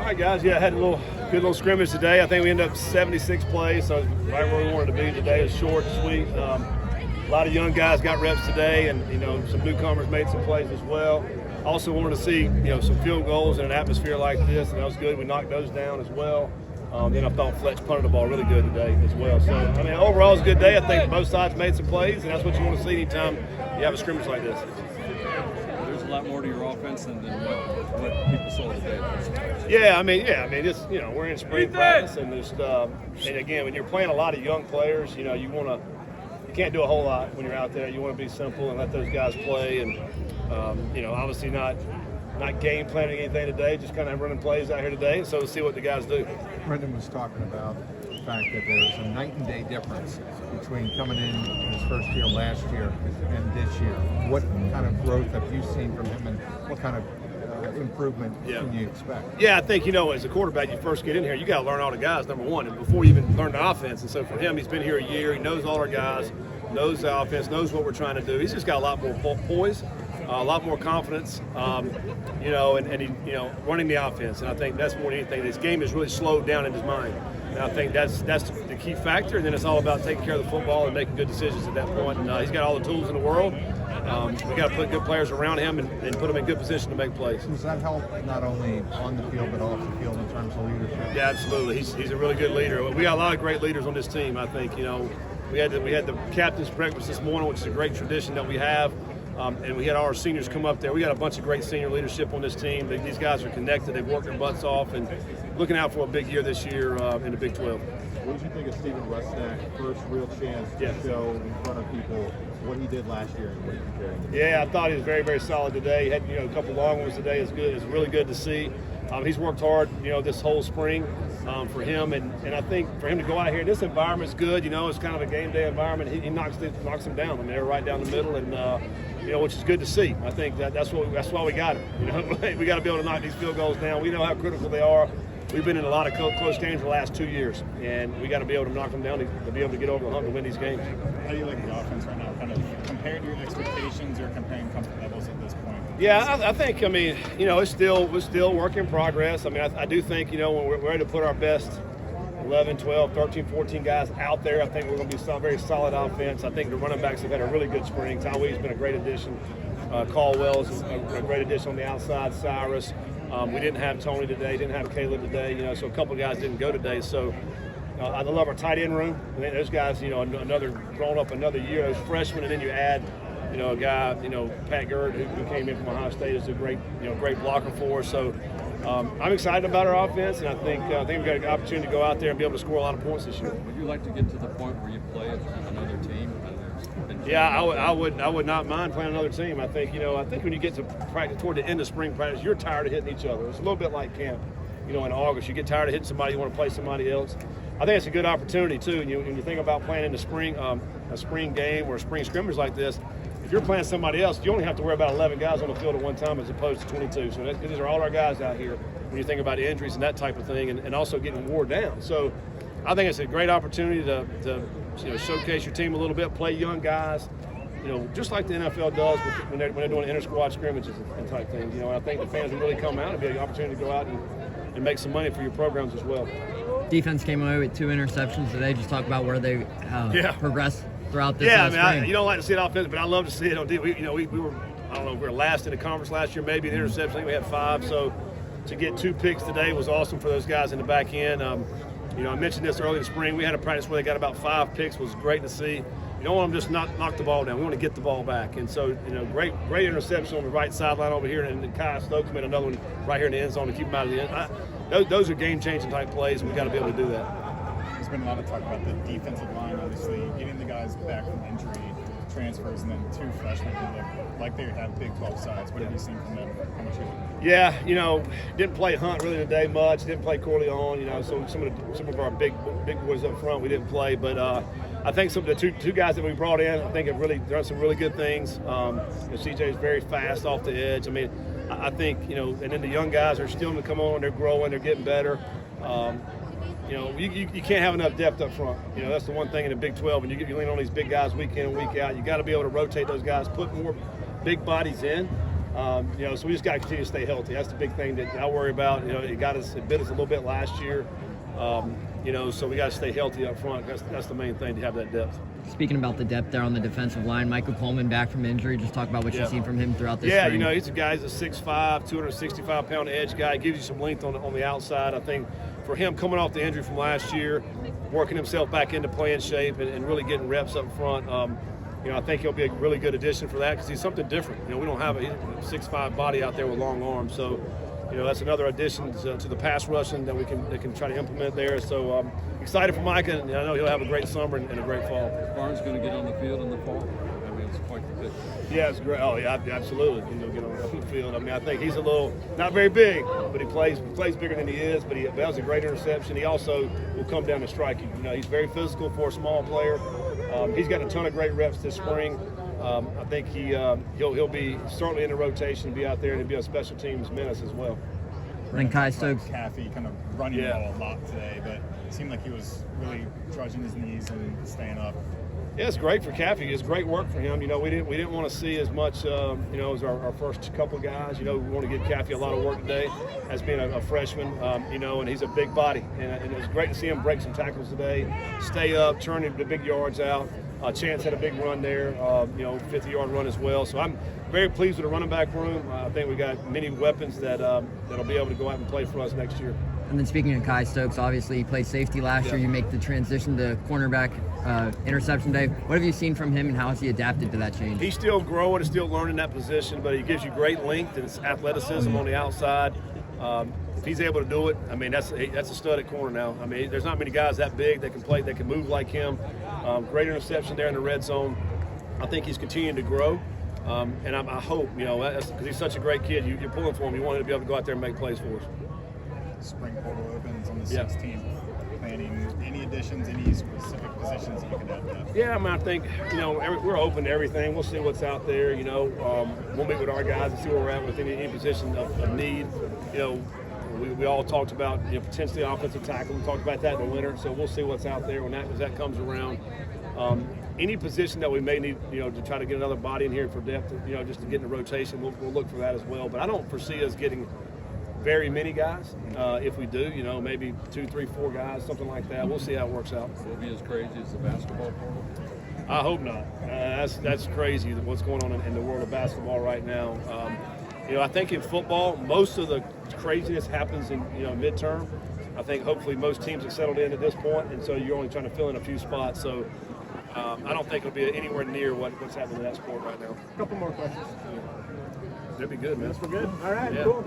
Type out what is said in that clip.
right, guys. Yeah, I had a good little scrimmage today. I think we ended up 76 plays, so right where we wanted to be today. It's short and sweet. A lot of young guys got reps today, and some newcomers made some plays as well. Also wanted to see some field goals in an atmosphere like this, and that was good. We knocked those down as well. Then I thought Fletch punted the ball really good today as well. So I mean, overall it's a good day. I think both sides made some plays, and that's what you want to see anytime you have a scrimmage like this. There's a lot more to your offense than what people saw today. Yeah, I mean, just we're in spring practice, and just and again, when you're playing a lot of young players, you can't do a whole lot when you're out there. You want to be simple and let those guys play, and obviously not game planning anything today, just kind of running plays out here today. So we'll see what the guys do. Brendan was talking about the fact that there's a night and day difference between coming in his first year last year and this year. What kind of growth have you seen from him, and what kind of improvement can you expect? Yeah, I think, as a quarterback, you first get in here, you got to learn all the guys, number one, and before you even learn the offense. And so for him, he's been here a year. He knows all our guys, knows the offense, knows what we're trying to do. He's just got a lot more poise, a lot more confidence, and he, running the offense. And I think that's more than anything. This game is really slowed down in his mind. And I think that's the key factor. And then it's all about taking care of the football and making good decisions at that point. And he's got all the tools in the world. We got to put good players around him and put him in good position to make plays. Does that help not only on the field but off the field in terms of leadership? Yeah, absolutely. He's a really good leader. We got a lot of great leaders on this team. I think we had the captain's breakfast this morning, which is a great tradition that we have. And we had our seniors come up there. We got a bunch of great senior leadership on this team. These guys are connected. They've worked their butts off and looking out for a big year this year in the Big 12. What did you think of Stephen Rusnack's first real chance to show in front of people what he did last year and what he can carry? Yeah, I thought he was very, very solid today. He had a couple long ones today. It's good. It's really good to see. He's worked hard, this whole spring for him, and I think for him to go out here, this environment's good. It's kind of a game day environment. He knocks them down. I mean, they're right down the middle, and which is good to see. I think that's why we got him. We got to be able to knock these field goals down. We know how critical they are. We've been in a lot of close games the last 2 years, and we got to be able to knock them down to be able to get over the hump and win these games. How do you like the offense right now? Kind of compared to your expectations or comparing comfort levels at this point? Yeah, I think, it's still work in progress. I mean, I do think, when we're ready to put our best 11, 12, 13, 14 guys out there, I think we're going to be a very solid offense. I think the running backs have had a really good spring. Tywee has been a great addition. Caldwell's a great addition on the outside. Cyrus. We didn't have Tony today, didn't have Caleb today, so a couple of guys didn't go today. So I love our tight end room. I mean, those guys, another grown up another year, those freshmen, and then you add, a guy, Pat Gerd, who came in from Ohio State, is a great blocker for us. So I'm excited about our offense, and I think we've got an opportunity to go out there and be able to score a lot of points this year. Would you like to get to the point where you play another team? Yeah, I would not mind playing another team. I think when you get to practice toward the end of spring practice, you're tired of hitting each other. It's a little bit like camp. In August, you get tired of hitting somebody, you want to play somebody else. I think it's a good opportunity too. And when you think about playing in the spring, a spring game or a spring scrimmage like this, if you're playing somebody else, you only have to worry about 11 guys on the field at one time as opposed to 22. So these are all our guys out here when you think about injuries and that type of thing, and also getting wore down. So I think it's a great opportunity to showcase your team a little bit, play young guys, just like the NFL does when they're doing inter-squad scrimmages and type things. And I think the fans will really come out and be an opportunity to go out and make some money for your programs as well. Defense came away with 2 interceptions today. Just talk about where they progressed throughout this spring. You don't like to see it offense, but I love to see it on defense. We were, I don't know, we were last in the conference last year, maybe the interception. I think we had 5. So to get 2 picks today was awesome for those guys in the back end. I mentioned this early in the spring. We had a practice where they got about 5 picks. It was great to see. You don't want them just knock the ball down. We want to get the ball back. And so, great interception on the right sideline over here. And then Kai Stokes made another one right here in the end zone to keep them out of the end. Those are game-changing type plays, and we got to be able to do that. There's been a lot of talk about the defensive line, obviously, getting the guys back from injury, transfers, and then 2 freshmen who look like they have Big 12 size. What have you seen from them? How much Yeah, didn't play Hunt really today much. Didn't play Corleone. So some of our big boys up front we didn't play. But I think some of the two guys that we brought in, I think have really done some really good things. CJ is very fast off the edge. I mean, I think and then the young guys are still going to come on. They're growing. They're getting better. You can't have enough depth up front. That's the one thing in the Big 12. And you lean on these big guys week in and week out. You got to be able to rotate those guys, put more big bodies in. So we just got to continue to stay healthy. That's the big thing that I worry about. It bit us a little bit last year. So we got to stay healthy up front. That's the main thing, to have that depth. Speaking about the depth there on the defensive line, Michael Coleman back from injury. Just talk about what you've seen from him throughout this spring. He's a guy. He's a 6'5", 265-pound edge guy. Gives you some length on the outside. I think for him coming off the injury from last year, working himself back into playing shape and really getting reps up front, I think he'll be a really good addition for that, because he's something different. We don't have a 6'5" body out there with long arms. So, that's another addition to the pass rushing that we can try to implement there. So excited for Micah, and I know he'll have a great summer and a great fall. Barnes going to get on the field in the fall. I mean, it's quite the picture. Yeah, it's great. Oh, yeah, absolutely. Get on the field. I mean, I think he's a little, not very big, but he plays bigger than he is. But that was a great interception. He also will come down and strike you. He's very physical for a small player. He's got a ton of great reps this spring. I think he'll be certainly in the rotation, be out there, and he'll be a special teams menace as well. And Kai Stokes. Caffey kind of running the ball a lot today, but it seemed like he was really trudging his knees and staying up. Yeah, it's great for Caffey. It's great work for him. We didn't want to see as much, as our first couple guys. We want to give Caffey a lot of work today as being a freshman, and he's a big body. And it was great to see him break some tackles today, stay up, turn the big yards out. Chance had a big run there, 50-yard run as well. So I'm very pleased with the running back room. I think we got many weapons that'll be able to go out and play for us next year. And then speaking of Kai Stokes, obviously he played safety last year. You make the transition to cornerback interception day. What have you seen from him, and how has he adapted to that change? He's still growing and still learning that position, but he gives you great length and athleticism on the outside. If he's able to do it, I mean, that's a stud at corner now. I mean, there's not many guys that big that can play, that can move like him. Great interception there in the red zone. I think he's continuing to grow, and I hope, because he's such a great kid. You're pulling for him. You want him to be able to go out there and make plays for us. Spring portal opens on the 16th. Planning any additions, any specific positions that you can add? Yeah, I mean, I think, we're open to everything. We'll see what's out there. We'll meet with our guys and see where we're at with any position of need. We all talked about potentially offensive tackle. We talked about that in the winter, so we'll see what's out there as that comes around. Any position that we may need, to try to get another body in here for depth, just to get in the rotation, we'll look for that as well. But I don't foresee us getting very many guys. If we do, maybe 2, 3, 4 guys, something like that. We'll see how it works out. Will it be as crazy as the basketball portal? I hope not. That's crazy what's going on in the world of basketball right now. I think in football, most of the craziness happens in midterm. I think hopefully most teams have settled in at this point, and so you're only trying to fill in a few spots. So I don't think it'll be anywhere near what's happening in that sport right now. A couple more questions. That'd be good, man. We're good. All right, Yeah. cool.